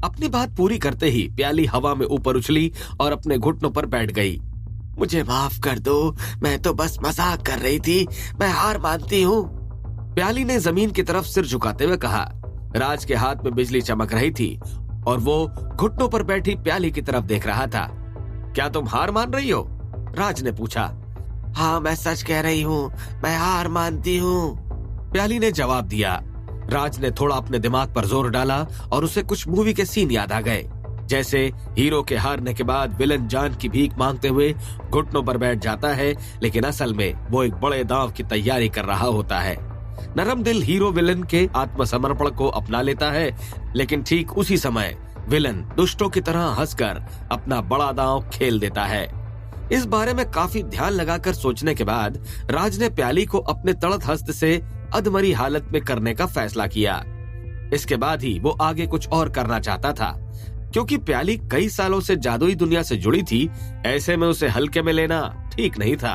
अपनी बात पूरी करते ही प्याली हवा में ऊपर उछली और अपने घुटनों पर बैठ गई। मुझे माफ कर दो, मैं तो बस मजाक कर रही थी, मैं हार मानती हूँ। प्याली ने जमीन की तरफ सिर झुकाते हुए कहा। राज के हाथ में बिजली चमक रही थी और वो घुटनों पर बैठी प्याली की तरफ देख रहा था। क्या तुम हार मान रही हो? राज ने पूछा। हाँ, मैं सच कह रही हूँ, मैं हार मानती हूँ, प्याली ने जवाब दिया। राज ने थोड़ा अपने दिमाग पर जोर डाला और उसे कुछ मूवी के सीन याद आ गए, जैसे हीरो के हारने के बाद विलन जान की भीख मांगते हुए घुटनों पर बैठ जाता है, लेकिन असल में वो एक बड़े दांव की तैयारी कर रहा होता है। नरम दिल हीरो विलन के आत्मसमर्पण को अपना लेता है, लेकिन ठीक उसी समय विलन दुष्टों की तरह हंसकर अपना बड़ा दांव खेल देता है। इस बारे में काफी ध्यान लगाकर सोचने के बाद राज ने प्याली को अपने तड़त हस्त से अधमरी हालत में करने का फैसला किया। इसके बाद ही वो आगे कुछ और करना चाहता था, क्योंकि प्याली कई सालों से जादुई दुनिया से जुड़ी थी। ऐसे में उसे हल्के में लेना ठीक नहीं था।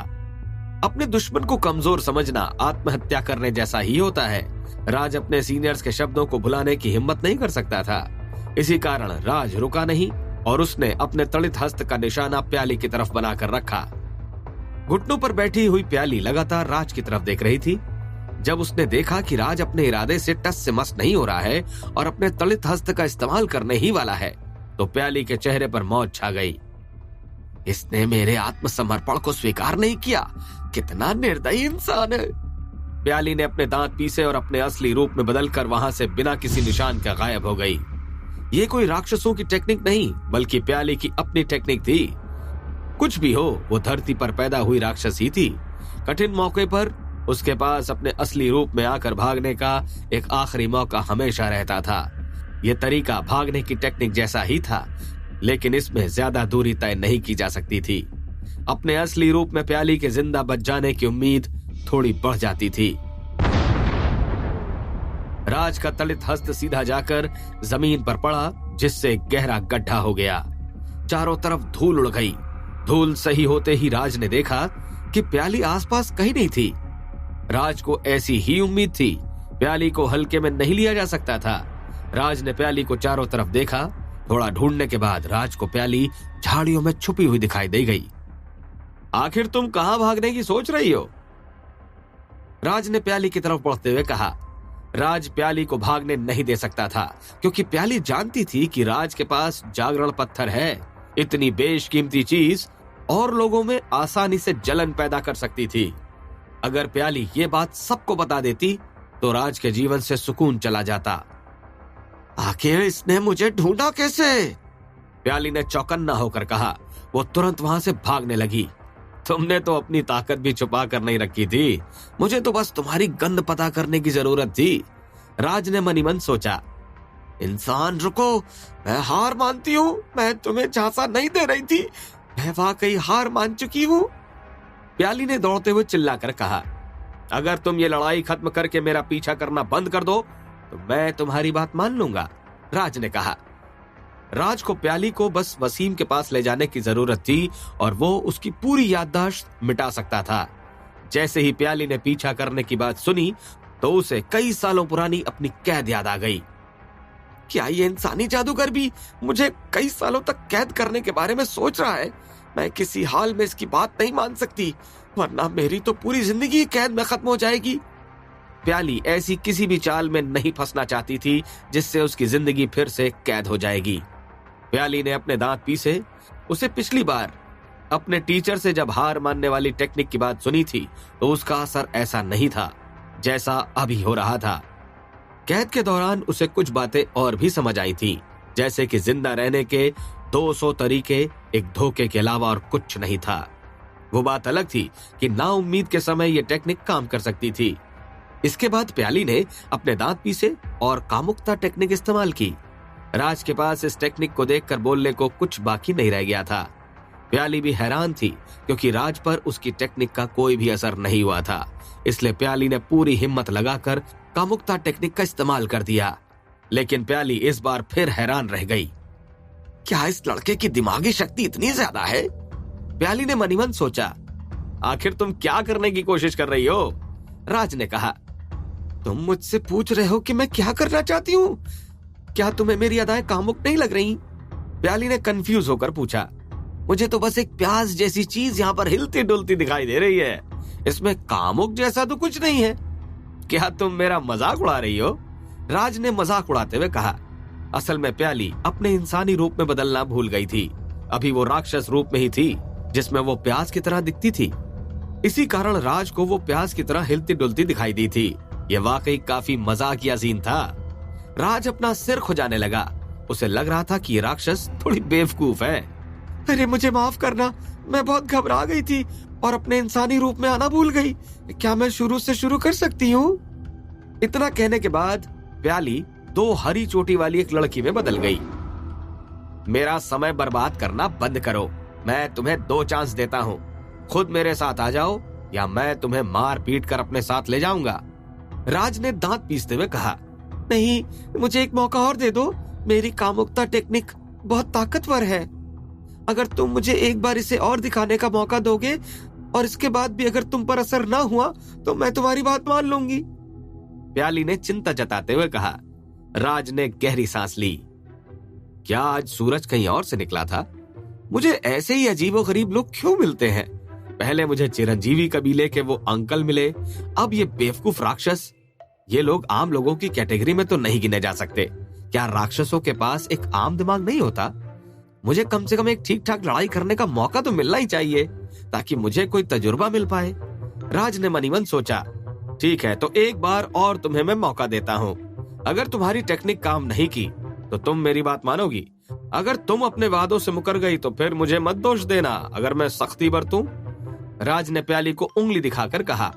अपने दुश्मन को कमजोर समझना आत्महत्या करने जैसा ही होता है। राज अपने सीनियर्स के शब्दों को भुलाने की हिम्मत नहीं कर सकता था। इसी कारण राज रुका नहीं और उसने अपने तड़ित हस्त का निशाना प्याली की तरफ बनाकर रखा। घुटनों पर बैठी हुई प्याली लगातार राज की तरफ देख रही थी। जब उसने देखा कि राज अपने इरादे से टस से मस नहीं हो रहा है और अपने तड़ित हस्त का इस्तेमाल करने ही वाला है, तो प्याली के चेहरे पर मौत छा गई। इसने मेरे आत्मसमर्पण को स्वीकार नहीं किया, कितना निर्दयी इंसान है। प्याली ने अपने दांत पीसे और अपने असली रूप में बदलकर वहां से बिना किसी निशान के गायब हो गई। ये कोई राक्षसों की टेक्निक नहीं, बल्कि प्याली की अपनी टेक्निक थी। कुछ भी हो, वो धरती पर पैदा हुई राक्षस ही थी। कठिन मौके पर उसके पास अपने असली रूप में आकर भागने का एक आखिरी मौका हमेशा रहता था। ये तरीका भागने की टेक्निक जैसा ही था, लेकिन इसमें ज्यादा दूरी तय नहीं की जा सकती थी। अपने असली रूप में प्याली के जिंदा बच जाने की उम्मीद थोड़ी बढ़ जाती थी। राज का तड़ित हस्त सीधा जाकर जमीन पर पड़ा, जिससे गहरा गड्ढा हो गया। चारों तरफ धूल उड़ गई। धूल सही होते ही राज ने देखा कि प्याली आसपास कहीं नहीं थी। राज को ऐसी ही उम्मीद थी, प्याली को हल्के में नहीं लिया जा सकता था। राज ने प्याली को चारों तरफ देखा। थोड़ा ढूंढने के बाद राज को प्याली झाड़ियों में छुपी हुई दिखाई दे गई। आखिर तुम कहां भागने की सोच रही हो? राज ने प्याली की तरफ बढ़ते हुए कहा। राज प्याली को भागने नहीं दे सकता था, क्योंकि प्याली जानती थी कि राज के पास जागरण पत्थर है। इतनी बेशकीमती चीज और लोगों में आसानी से जलन पैदा कर सकती थी। अगर प्याली ये बात सबको बता देती तो राज के जीवन से सुकून चला जाता। आखिर इसने मुझे ढूंढा कैसे? प्याली ने चौकन्ना होकर कहा। वो तुरंत वहां से भागने लगी। तुमने तो अपनी ताकत भी छुपा कर नहीं रखी थी, मुझे तो बस तुम्हारी गंध पता करने की जरूरत थी। राज ने मनी मन सोचा। इंसान रुको, मैं हार मानती हूँ, मैं तुम्हें झांसा नहीं दे रही थी, मैं वाकई हार मान चुकी हूँ। प्याली ने दौड़ते हुए चिल्लाकर कहा, अगर तुम ये लड़ाई खत्म करके मेरा पीछा करना बंद कर दो तो मैं तुम्हारी बात मान लूंगा। राज ने कहा। राज को प्याली को बस वसीम के पास ले जाने की जरूरत थी और वो उसकी पूरी याददाश्त मिटा सकता था। जैसे ही प्याली ने पीछा करने की बात सुनी तो उसे कई सालों पुरानी अपनी कैद याद आ गई। क्या ये इंसानी जादूगर भी मुझे कई सालों तक कैद करने के बारे में सोच रहा है? मैं किसी हाल में इसकी बात नहीं मान सकती, वरना मेरी तो पूरी जिंदगी कैद में खत्म हो जाएगी। प्याली ऐसी किसी भी चाल में नहीं फंसना चाहती थी जिससे उसकी जिंदगी फिर से कैद हो जाएगी। प्याली ने अपने दांत पीसे। उसे पिछली बार अपने टीचर से जब हार मानने वाली टेक्निक की बात सुनी थी तो उसका असर ऐसा नहीं था जैसा अभी हो रहा था। कैद के दौरान उसे कुछ बातें और भी समझ आई थी, जैसे कि जिंदा रहने के 200 तरीके एक धोखे के अलावा और कुछ नहीं था। वो बात अलग थी कि नाउम्मीद के समय ये टेक्निक काम कर सकती थी। इसके बाद प्याली ने अपने दांत पीसे और कामुकता टेक्निक इस्तेमाल की। राज के पास इस टेक्निक को देखकर बोलने को कुछ बाकी नहीं रह गया था। प्याली भी हैरान थी, क्योंकि राज पर उसकी टेक्निक का कोई भी असर नहीं हुआ था। इसलिए प्याली ने पूरी हिम्मत लगाकर कामुकता टेक्निक का इस्तेमाल कर दिया। लेकिन प्याली इस बार फिर हैरान रह गई। क्या इस लड़के की दिमागी शक्ति इतनी ज्यादा है? प्याली ने मनीमन सोचा। आखिर तुम क्या करने की कोशिश कर रही हो? राज ने कहा। तुम मुझसे पूछ रहे हो कि मैं क्या करना चाहती हूँ? क्या तुम्हें मेरी अदाएं कामुक नहीं लग रही? प्याली ने कंफ्यूज होकर पूछा। मुझे तो बस एक प्याज जैसी चीज यहाँ पर हिलती डुलती दिखाई दे रही है, इसमें कामुक जैसा तो कुछ नहीं है। क्या तुम मेरा मजाक उड़ा रही हो? राज ने मजाक उड़ाते हुए कहा। असल में प्याली अपने इंसानी रूप में बदलना भूल गई थी। अभी वो राक्षस रूप में ही थी, जिसमें वो प्याज की तरह दिखती थी। इसी कारण राज को वो प्याज की तरह हिलती डुलती दिखाई दी थी। ये वाकई काफी मजाकिया सीन था। राज अपना सिर खुजाने लगा। उसे लग रहा था कि ये राक्षस थोड़ी बेवकूफ है। अरे मुझे माफ करना, मैं बहुत घबरा गई थी और अपने इंसानी रूप में आना भूल गई। क्या मैं शुरू से शुरू कर सकती हूँ? इतना कहने के बाद प्याली 2 हरी चोटी वाली एक लड़की में बदल गई। मेरा समय बर्बाद करना बंद करो। मैं तुम्हें 2 चांस देता हूँ। खुद मेरे साथ आ जाओ या मैं तुम्हें मार पीट कर अपने साथ ले जाऊंगा। राज ने दांत पीसते हुए कहा। नहीं, मुझे एक मौका और दे दो। मेरी कामुकता टेक्निक बहुत ताकतवर है। अगर तुम मुझे एक बार इसे और दिखाने का मौका दोगे और इसके बाद भी अगर तुम पर असर ना हुआ तो मैं तुम्हारी बात मान लूंगी। प्याली ने चिंता जताते हुए कहा। राज ने गहरी सांस ली। क्या आज सूरज कहीं और से निकला था? मुझे ऐसे ही अजीबोगरीब लोग क्यों मिलते हैं? पहले मुझे चिरंजीवी कबीले के वो अंकल मिले, अब ये बेवकूफ राक्षस। ये लोग आम लोगों की कैटेगरी में तो नहीं गिने जा सकते। क्या राक्षसों के पास एक आम दिमाग नहीं होता? मुझे कम से कम एक ठीक ठाक लड़ाई करने का मौका तो मिलना ही चाहिए, ताकि मुझे कोई तजुर्बा मिल पाए। राज ने मनीमन सोचा। ठीक है, तो एक बार और तुम्हें मैं मौका देता हूँ। अगर तुम्हारी टेक्निक काम नहीं की तो तुम मेरी बात मानोगी। अगर तुम अपने वादों से मुकर गई तो फिर मुझे मत दोष देना अगर मैं सख्ती बरतूं। राज ने प्याली को उंगली दिखाकर कहा।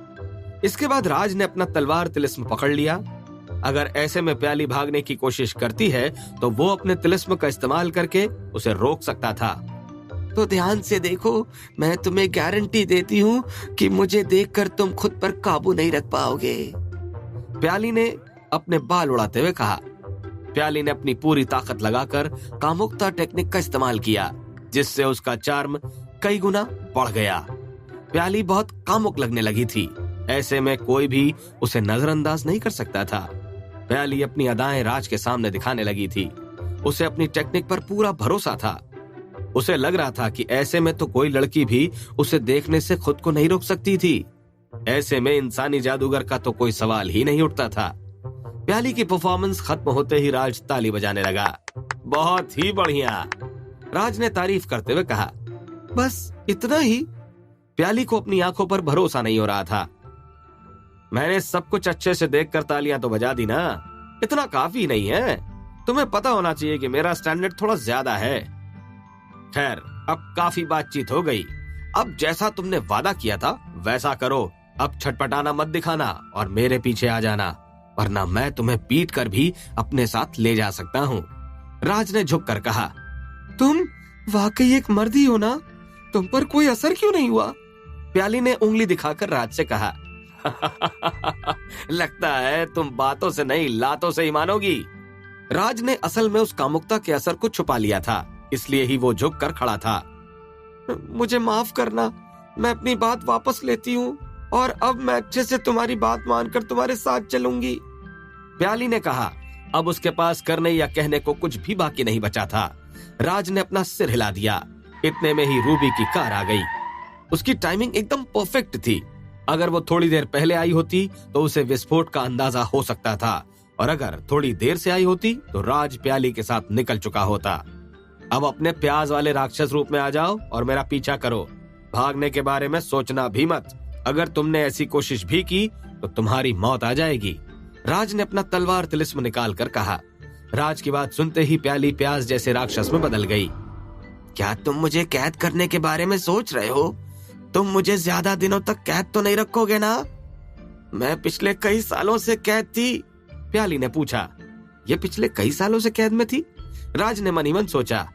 इसके बाद राज ने अपना तलवार तिलिस्म पकड़ लिया। अगर ऐसे में प्याली भागने की कोशिश करती है तो वो अपने तिलिस्म का इस्तेमाल करके उसे रोक सकता था। तो ध्यान से देखो, मैं तुम्हें गारंटी देती हूँ कि मुझे देखकर तुम खुद पर काबू नहीं रख पाओगे। प्याली ने अपने बाल उड़ाते हुए कहा। प्याली ने अपनी पूरी ताकत लगाकर कामुकता टेक्निक का इस्तेमाल किया, जिससे उसका चार्म कई गुना बढ़ गया। प्याली बहुत कामुक लगने लगी थी। ऐसे में कोई भी उसे नजरअंदाज नहीं कर सकता था। प्याली अपनी अदाएं राज के सामने दिखाने लगी थी। उसे अपनी टेक्निक पर पूरा भरोसा था। उसे लग रहा था कि ऐसे में तो कोई लड़की भी उसे देखने से खुद को नहीं रोक सकती थी। ऐसे में इंसानी जादूगर का तो कोई सवाल ही नहीं उठता था। प्याली की परफॉर्मेंस खत्म होते ही राज ताली बजाने लगा। बहुत ही बढ़िया, राज ने तारीफ करते हुए कहा। बस इतना ही? प्याली को अपनी आंखों पर भरोसा नहीं हो रहा था। मैंने सब कुछ अच्छे से देखकर तालियां तो बजा दी ना, इतना काफी नहीं है। तुम्हें पता होना चाहिए कि मेरा स्टैंडर्ड थोड़ा ज्यादा है। खैर, अब काफी बातचीत हो गई। अब जैसा तुमने वादा किया था वैसा करो। अब छटपटाना मत दिखाना और मेरे पीछे आ जाना, वरना मैं तुम्हें पीट कर भी अपने साथ ले जा सकता हूँ। राज ने झुक कर कहा। तुम वाकई एक मर्द ही हो ना? तुम पर कोई असर क्यों नहीं हुआ? प्याली ने उंगली दिखाकर राज से कहा। लगता है तुम बातों से नहीं लातों से ही मानोगी। राज ने असल में उस कामुकता के असर को छुपा लिया था, इसलिए ही वो झुक कर खड़ा था। मुझे माफ करना, मैं अपनी बात वापस लेती हूँ और अब मैं अच्छे से तुम्हारी बात मानकर तुम्हारे साथ चलूंगी। प्याली ने कहा। अब उसके पास करने या कहने को कुछ भी बाकी नहीं बचा था। राज ने अपना सिर हिला दिया। इतने में ही रूबी की कार आ गई। उसकी टाइमिंग एकदम परफेक्ट थी। अगर वो थोड़ी देर पहले आई होती तो उसे विस्फोट का अंदाजा हो सकता था, और अगर थोड़ी देर से आई होती तो राज प्याली के साथ निकल चुका होता। अब अपने प्याज वाले राक्षस रूप में आ जाओ और मेरा पीछा करो। भागने के बारे में सोचना भी मत। अगर तुमने ऐसी कोशिश भी की तो तुम्हारी मौत आ जाएगी। राज ने अपना तलवार तिलिस्म निकाल कर कहा। राज की बात सुनते ही प्याली प्याज जैसे राक्षस में बदल गई। क्या तुम मुझे कैद करने के बारे में सोच रहे हो? तुम मुझे ज्यादा दिनों तक कैद तो नहीं रखोगे ना? मैं पिछले कई सालों से कैद थी। प्याली ने पूछा। ये पिछले कई सालों से कैद में थी? राज ने मनीमन सोचा।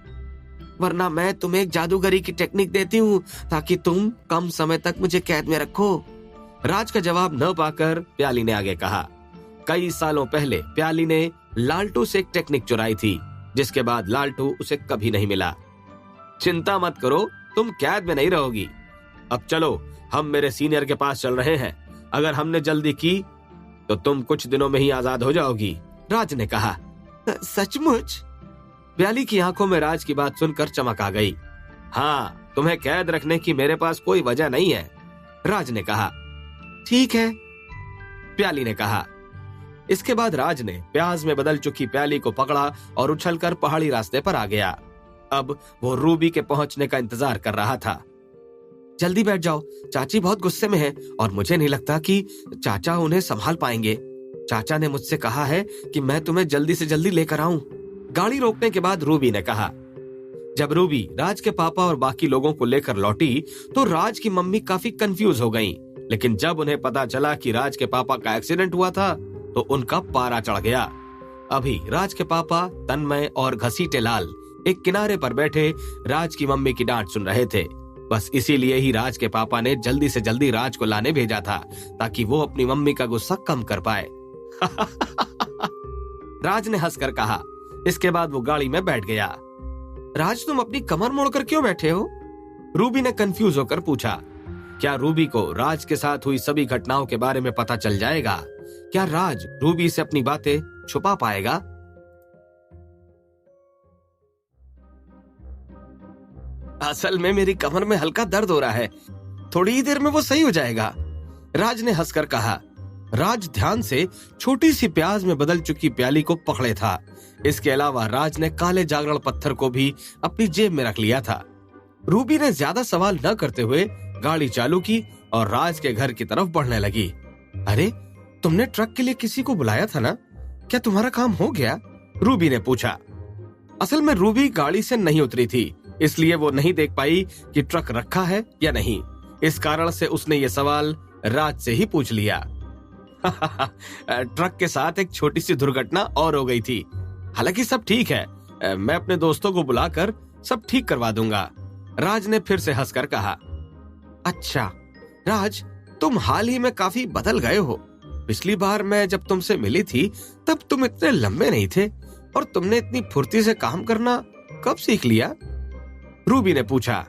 वरना मैं तुम्हें एक जादूगरी की टेक्निक देती हूँ ताकि तुम कम समय तक मुझे कैद में रखो। राज का जवाब न पाकर प्याली ने आगे कहा। कई सालों पहले प्याली ने लालटू से एक टेक्निक चुराई थी, जिसके बाद लालटू उसे कभी नहीं मिला। चिंता मत करो, तुम कैद में नहीं रहोगी। अब चलो, हम मेरे सीनियर के पास चल रहे हैं। अगर हमने जल्दी की तो तुम कुछ दिनों में ही आजाद हो जाओगी। राज ने कहा। सचमुच? प्याली की आंखों में राज की बात सुनकर चमक आ गई। हाँ, तुम्हें कैद रखने की मेरे पास कोई वजह नहीं है, राज ने कहा। ठीक है, प्याली ने कहा। इसके बाद राज ने प्याज में बदल चुकी प्याली को पकड़ा और उछलकर पहाड़ी रास्ते पर आ गया। अब वो रूबी के पहुंचने का इंतजार कर रहा था। जल्दी बैठ जाओ, चाची बहुत गुस्से में है और मुझे नहीं लगता कि चाचा उन्हें संभाल पाएंगे। चाचा ने मुझसे कहा है कि मैं तुम्हें जल्दी से जल्दी लेकर आऊं। गाड़ी रोकने के बाद रूबी ने कहा। जब रूबी राज के पापा और बाकी लोगों को लेकर लौटी तो राज की मम्मी काफी कंफ्यूज हो गईं। लेकिन जब उन्हें पता चला कि राज के पापा का एक्सीडेंट हुआ था तो उनका पारा चढ़ गया। अभी राज के पापा तन्मय और घसीटे लाल एक किनारे पर बैठे राज की मम्मी की डांट सुन रहे थे। बस इसीलिए ही राज के पापा ने जल्दी से जल्दी राज को लाने भेजा था ताकि वो अपनी मम्मी का गुस्सा कम कर पाए। राज ने हंसकर कहा। इसके बाद वो गाड़ी में बैठ गया। राज, तुम अपनी कमर मोड़कर क्यों बैठे हो? रूबी ने कंफ्यूज होकर पूछा। क्या रूबी को राज के साथ हुई सभी घटनाओं के बारे में पता चल जाएगा? क्या राज रूबी से अपनी बातें छुपा पाएगा? असल में मेरी कमर में हल्का दर्द हो रहा है, थोड़ी ही देर में वो सही हो जाएगा, राज ने हंसकर कहा। राज ध्यान से छोटी सी प्याज में बदल चुकी प्याली को पकड़े था। इसके अलावा राज ने काले जागरण पत्थर को भी अपनी जेब में रख लिया था। रूबी ने ज्यादा सवाल न करते हुए गाड़ी चालू की और राज के घर की तरफ बढ़ने लगी। अरे, तुमने ट्रक के लिए किसी को बुलाया था ना? क्या तुम्हारा काम हो गया? रूबी ने पूछा। असल में रूबी गाड़ी से नहीं उतरी थी, इसलिए वो नहीं देख पाई कि ट्रक रखा है या नहीं। इस कारण से उसने ये सवाल राज से ही पूछ लिया। ट्रक के साथ एक छोटी सी दुर्घटना और हो गई थी, हालांकि सब ठीक है। मैं अपने दोस्तों को बुलाकर सब ठीक करवा दूंगा, राज ने फिर से हंसकर कहा। अच्छा राज, तुम हाल ही में काफी बदल गए हो। पिछली बार मैं जब तुमसे मिली थी तब तुम इतने लंबे नहीं थे और तुमने इतनी फुर्ती से काम करना कब सीख लिया? रूबी ने पूछा।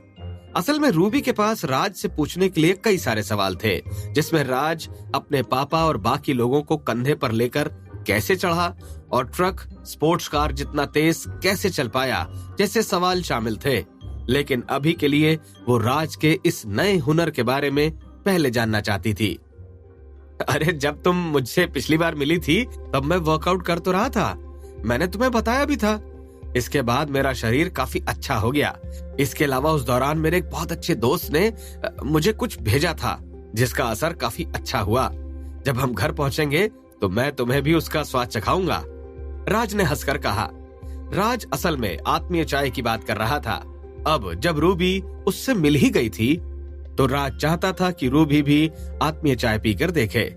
असल में रूबी के पास राज से पूछने के लिए कई सारे सवाल थे, जिसमें राज अपने पापा और बाकी लोगों को कंधे पर लेकर कैसे चढ़ा और ट्रक स्पोर्ट्स कार जितना तेज कैसे चल पाया जैसे सवाल शामिल थे। लेकिन अभी के लिए वो राज के इस नए हुनर के बारे में पहले जानना चाहती थी। अरे, जब तुम मुझसे पिछली बार मिली थी तब मैं वर्कआउट कर तो रहा था, मैंने तुम्हें बताया भी था। इसके बाद मेरा शरीर काफी अच्छा हो गया। इसके अलावा उस दौरान मेरे एक बहुत अच्छे दोस्त ने मुझे कुछ भेजा था जिसका असर काफी अच्छा हुआ। जब हम घर पहुंचेंगे तो मैं तुम्हें भी उसका स्वाद चखाऊंगा, राज ने हंसकर कहा। राज असल में आत्मीय चाय की बात कर रहा था। अब जब रूबी उससे मिल ही गई थी तो राज चाहता था कि रूबी भी आत्मीय चाय पीकर देखे।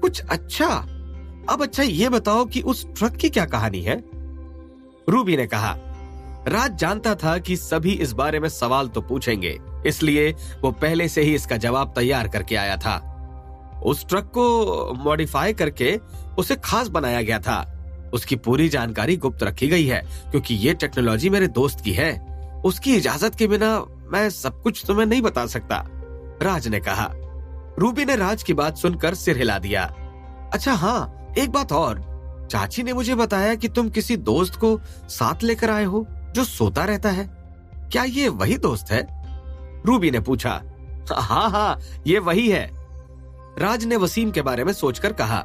कुछ अच्छा। अब अच्छा ये बताओ कि उस ट्रक की क्या कहानी है? रूबी ने कहा। राज जानता था कि सभी इस बारे में सवाल तो पूछेंगे, इसलिए वो पहले से ही इसका जवाब तैयार करके आया था। उस ट्रक को मॉडिफाई करके उसे खास बनाया गया था। उसकी पूरी जानकारी गुप्त रखी गई है क्योंकि ये टेक्नोलॉजी मेरे दोस्त की है। उसकी इजाजत के बिना मैं सब कुछ तुम्हें नहीं बता सकता, राज ने कहा। रूबी ने राज की बात सुनकर सिर हिला दिया। अच्छा हाँ, एक बात और, चाची ने मुझे बताया कि तुम किसी दोस्त को साथ लेकर आए हो जो सोता रहता है। क्या ये वही दोस्त है? रूबी ने पूछा। हाँ, ये वही है, राज ने वसीम के बारे में सोचकर कहा।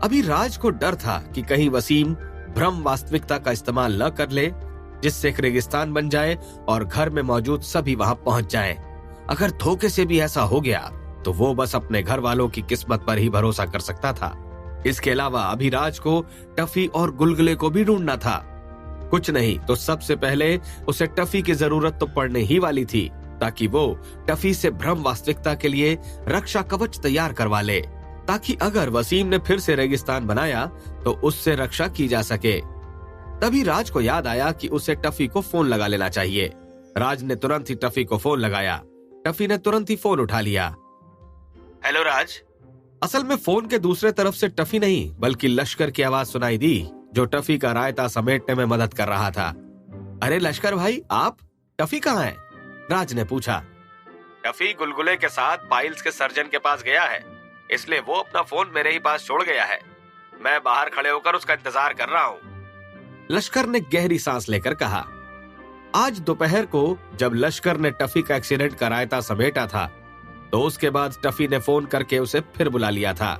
अभी राज को डर था कि कहीं वसीम भ्रम वास्तविकता का इस्तेमाल न कर ले, जिससे एक रेगिस्तान बन जाए और घर में मौजूद सभी वहां पहुंच जाएं। अगर धोखे से भी ऐसा हो गया तो वो बस अपने घर वालों की किस्मत पर ही भरोसा कर सकता था। इसके अलावा अभी राज को टफी और गुलगुले को भी ढूंढना था। कुछ नहीं तो सबसे पहले उसे टफी की जरूरत तो पड़ने ही वाली थी, ताकि वो टफी से भ्रम वास्तविकता के लिए रक्षा कवच तैयार करवा ले, ताकि अगर वसीम ने फिर से रेगिस्तान बनाया तो उससे रक्षा की जा सके। तभी राज को याद आया कि उसे टफी को फोन लगा लेना चाहिए। राज ने तुरंत ही टफी को फोन लगाया। टफी ने तुरंत ही फोन उठा लिया। हेलो राज। असल में फोन के दूसरे तरफ से टफी नहीं बल्कि लश्कर की आवाज सुनाई दी, जो टफी का रायता समेटने में मदद कर रहा था। अरे लश्कर भाई, आप? टफी कहाँ है? राज ने पूछा। टफी गुलगुले के साथ पाइल्स के सर्जन के पास गया है, इसलिए वो अपना फोन मेरे ही पास छोड़ गया है। मैं बाहर खड़े होकर उसका इंतजार कर रहा हूँ। लश्कर ने गहरी सांस लेकर कहा। आज दोपहर को जब लश्कर ने टफी का एक्सीडेंट का रायता समेटा था, तो उसके बाद टफी ने फोन करके उसे फिर बुला लिया था।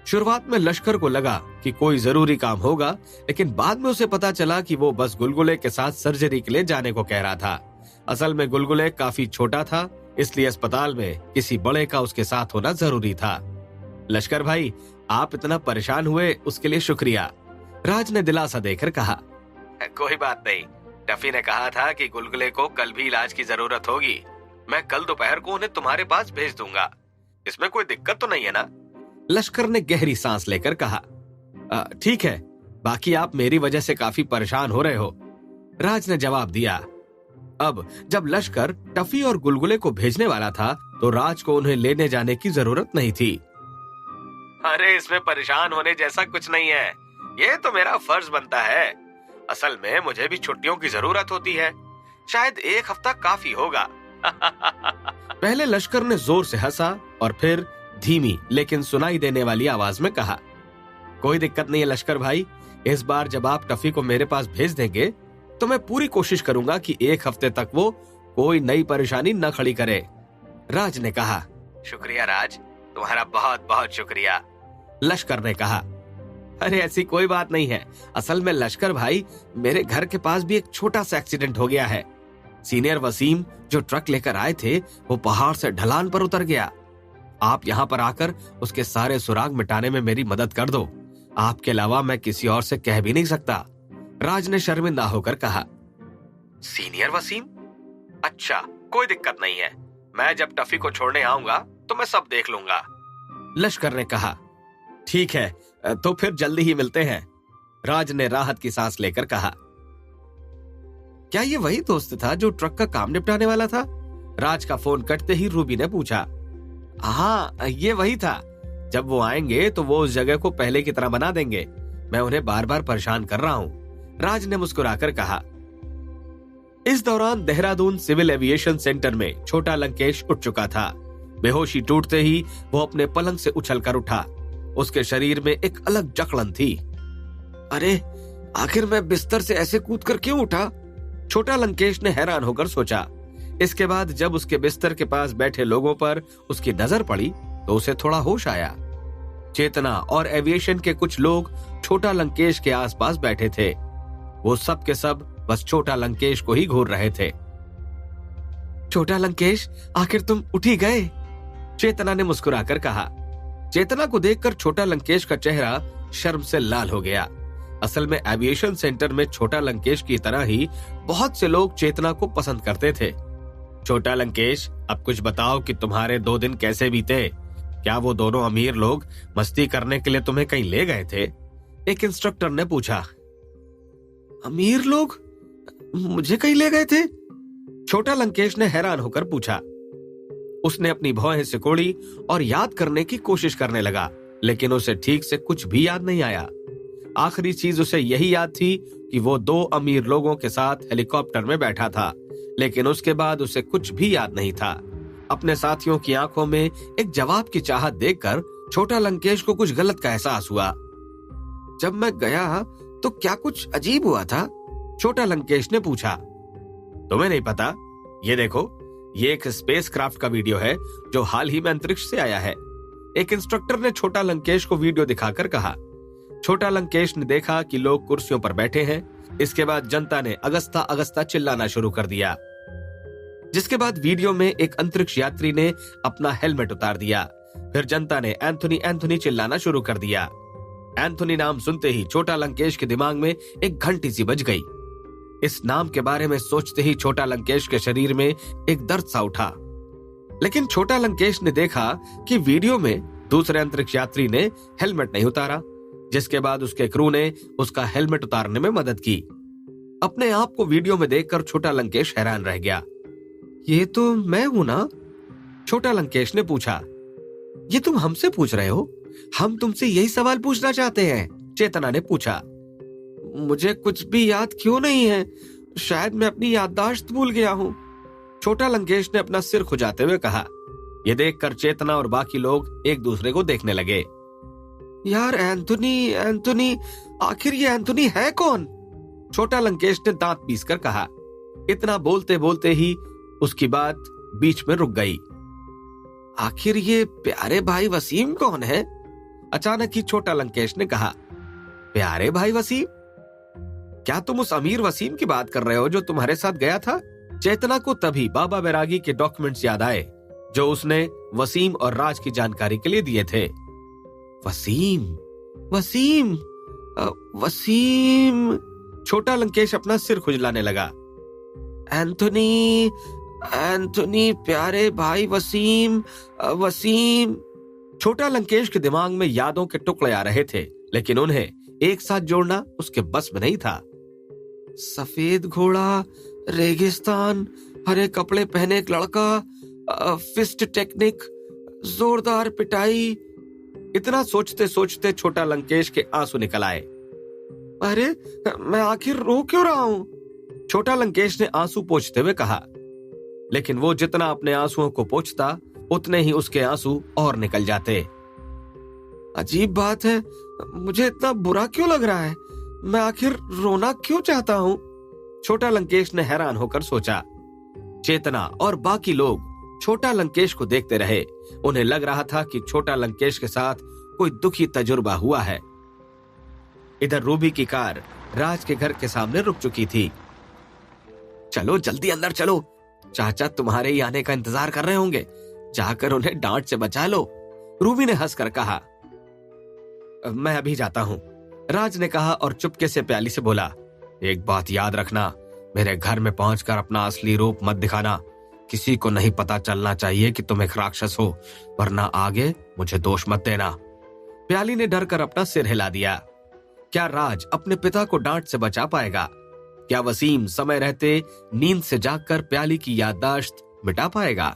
शुरुआत में लश्कर को लगा कि कोई जरूरी काम होगा, लेकिन बाद में उसे पता चला कि वो बस गुलगुले के साथ सर्जरी के लिए जाने को कह रहा था। असल में गुलगुले काफी छोटा था, इसलिए अस्पताल में किसी बड़े का उसके साथ होना जरूरी था। लश्कर भाई, आप इतना परेशान हुए उसके लिए शुक्रिया, राज ने दिलासा देकर कहा। कोई बात नहीं, टफी ने कहा था कि गुलगुले को कल भी इलाज की जरूरत होगी। मैं कल दोपहर को उन्हें तुम्हारे पास भेज दूंगा, इसमें कोई दिक्कत तो नहीं है ना? लश्कर ने गहरी सांस लेकर कहा। ठीक है, बाकी आप मेरी वजह से काफी परेशान हो रहे हो, राज ने जवाब दिया। अब जब लश्कर टफी और गुलगुले को भेजने वाला था, तो राज को उन्हें लेने जाने की जरूरत नहीं थी। अरे इसमें परेशान होने जैसा कुछ नहीं है, ये तो मेरा फर्ज बनता है। असल में मुझे भी छुट्टियों की जरूरत होती है, शायद एक हफ्ता काफी होगा। पहले लश्कर ने जोर से हंसा और फिर धीमी लेकिन सुनाई देने वाली आवाज में कहा, कोई दिक्कत नहीं है लश्कर भाई, इस बार जब आप टफी को मेरे पास भेज देंगे तो मैं पूरी कोशिश करूंगा कि एक हफ्ते तक वो कोई नई परेशानी न खड़ी करे, राज ने कहा। शुक्रिया राज, तुम्हारा बहुत बहुत शुक्रिया, लश्कर ने कहा। अरे ऐसी कोई बात नहीं है, असल में लश्कर भाई, मेरे घर के पास भी एक छोटा सा एक्सीडेंट हो गया है। सीनियर वसीम जो ट्रक लेकर आए थे, वो पहाड़ से ढलान पर उतर गया। आप यहाँ पर आकर उसके सारे सुराग मिटाने में मेरी मदद कर दो, आपके अलावा मैं किसी और से कह भी नहीं सकता, राज ने शर्मिंदा होकर कहा। सीनियर वसीम? अच्छा, कोई दिक्कत नहीं है, मैं जब टफी को छोड़ने आऊंगा तो मैं सब देख लूंगा, लश्कर ने कहा। ठीक है, तो फिर जल्दी ही मिलते हैं, राज ने राहत की सांस लेकर कहा। क्या ये वही दोस्त था जो ट्रक का काम निपटाने वाला था? राज का फोन कटते ही रूबी ने पूछा। हाँ, ये वही था। जब वो आएंगे तो वो उस जगह को पहले की तरह बना देंगे, मैं उन्हें बार बार परेशान कर रहा हूँ, राज ने मुस्कुराकर कहा। इस दौरान देहरादून सिविल एविएशन सेंटर में छोटा लंकेश उठ चुका था। बेहोशी टूटते ही वो अपने पलंग से उछलकर उठा। उसके शरीर में एक अलग जकड़न थी। अरे आखिर मैं बिस्तर से ऐसे कूदकर क्यों उठा? छोटा लंकेश ने हैरान होकर सोचा। इसके बाद जब उसके बिस्तर के पास बैठे लोगों पर उसकी नजर पड़ी तो उसे थोड़ा होश आया। चेतना और एविएशन के कुछ लोग छोटा लंकेश के आसपास बैठे थे। वो सब के सब बस छोटा लंकेश को ही घूर रहे थे। छोटा लंकेश, आखिर तुम उठ ही गए, चेतना ने मुस्कुराकर कहा। चेतना को देखकर छोटा लंकेश का चेहरा शर्म से लाल हो गया। असल में एविएशन सेंटर में छोटा लंकेश की तरह ही बहुत से लोग चेतना को पसंद करते थे। छोटा लंकेश, अब कुछ बताओ कि तुम्हारे 2 दिन कैसे बीते? क्या वो दोनों अमीर लोग मस्ती करने के लिए तुम्हें कहीं ले गए थे? एक इंस्ट्रक्टर ने पूछा। अमीर लोग मुझे कहीं ले गए थे? छोटा लंकेश ने हैरान होकर पूछा। उसने अपनी भौहें सिकोड़ी और याद करने की कोशिश करने लगा, लेकिन उसे ठीक से कुछ भी याद नहीं आया। आखिरी चीज उसे यही याद थी कि वो 2 अमीर लोगों के साथ हेलीकॉप्टर में बैठा था, लेकिन उसके बाद उसे कुछ भी याद नहीं था। अपने साथियों की आंखों में एक जवाब की चाहत देखकर छोटा लंकेश को कुछ गलत का एहसास हुआ। जब मैं गया तो क्या कुछ अजीब हुआ था? छोटा लंकेश ने पूछा। तुम्हें नहीं पता? ये देखो, ये एक स्पेस क्राफ्ट का वीडियो है जो हाल ही में अंतरिक्ष से आया है, एक इंस्ट्रक्टर ने छोटा लंकेश को वीडियो दिखाकर कहा। छोटा लंकेश ने देखा कि लोग कुर्सियों पर बैठे हैं। इसके बाद जनता ने अगस्ता अगस्ता चिल्लाना शुरू कर दिया, जिसके बाद वीडियो में एक अंतरिक्ष यात्री ने अपना हेलमेट उतार दिया। फिर जनता ने एंथोनी एंथोनी चिल्लाना शुरू कर दिया। एंथोनी नाम सुनते ही छोटा लंकेश के दिमाग में एक घंटी सी बज गई। इस नाम के बारे में सोचते ही छोटा लंकेश के शरीर में एक दर्द सा उठा। लेकिन छोटा लंकेश ने देखा कि वीडियो में दूसरे अंतरिक्ष यात्री ने हेलमेट नहीं उतारा, जिसके बाद उसके क्रू ने उसका हेलमेट उतारने में मदद की। अपने आप को वीडियो में देखकर छोटा लंकेश हैरान रह गया। ये तो मैं हूं ना? छोटा लंकेश ने पूछा। ये तुम हमसे पूछ रहे हो? हम तुमसे यही सवाल पूछना चाहते हैं, चेतना ने पूछा। मुझे कुछ भी याद क्यों नहीं है? शायद मैं अपनी याददाश्त भूल गया हूँ, छोटा लंकेश ने अपना सिर खुजाते हुए कहा। यह देखकर चेतना और बाकी लोग एक दूसरे को देखने लगे। यार एंथोनी, एंथोनी, आखिर ये एंथोनी है कौन? छोटा लंकेश ने दांत पीसकर कहा। इतना बोलते बोलते ही उसकी बात बीच में रुक गई। आखिर ये प्यारे भाई वसीम कौन है? अचानक ही छोटा लंकेश ने कहा। प्यारे भाई वसीम? क्या तुम उस अमीर वसीम की बात कर रहे हो जो तुम्हारे साथ गया था? चेतना को तभी बाबा बैरागी के डॉक्यूमेंट्स याद आए जो उसने वसीम और राज की जानकारी के लिए दिए थे। वसीम, वसीम, वसीम। छोटा लंकेश अपना सिर खुजलाने लगा। एंथोनी, एंथोनी, प्यारे भाई वसीम, वसीम। छोटा लंकेश के दिमाग में यादों के टुकड़े आ रहे थे, लेकिन उन्हें एक साथ जोड़ना उसके बस में नहीं था। सफेद घोड़ा, रेगिस्तान, हरे कपड़े पहने एक लड़का, फिस्ट टेक्निक, जोरदार पिटाई। इतना सोचते सोचते छोटा लंकेश के आंसू निकल आए। अरे मैं आखिर रो क्यों रहा हूं? छोटा लंकेश ने आंसू पोंछते हुए कहा। लेकिन वो जितना अपने आंसुओं को पोंछता उतने ही उसके आंसू और निकल जाते। अजीब बात है, मुझे इतना बुरा क्यों लग रहा है? मैं आखिर रोना क्यों चाहता हूं? छोटा लंकेश ने हैरान होकर सोचा। चेतना और बाकी लोग छोटा लंकेश को देखते रहे। उन्हें लग रहा था कि छोटा लंकेश के साथ कोई दुखी तजुर्बा हुआ है। इधर रूबी की कार राज के घर के सामने रुक चुकी थी। चलो जल्दी अंदर चलो, चाचा तुम्हारे ही आने का इंतजार कर रहे होंगे। जाकर उन्हें डांट से बचा लो। रूबी ने हंसकर कहा। मैं अभी जाता हूं, राज ने कहा और चुपके से प्याली से बोला। एक बात याद रखना, मेरे घर में पहुंचकर अपना असली रूप मत दिखाना। किसी को नहीं पता चलना चाहिए कि तुम एक राक्षस हो, वरना आगे मुझे दोष मत देना। प्याली ने डर कर अपना सिर हिला दिया। क्या राज अपने पिता को डांट से बचा पाएगा? क्या वसीम समय रहते नींद से जागकर प्याली की याददाश्त मिटा पाएगा?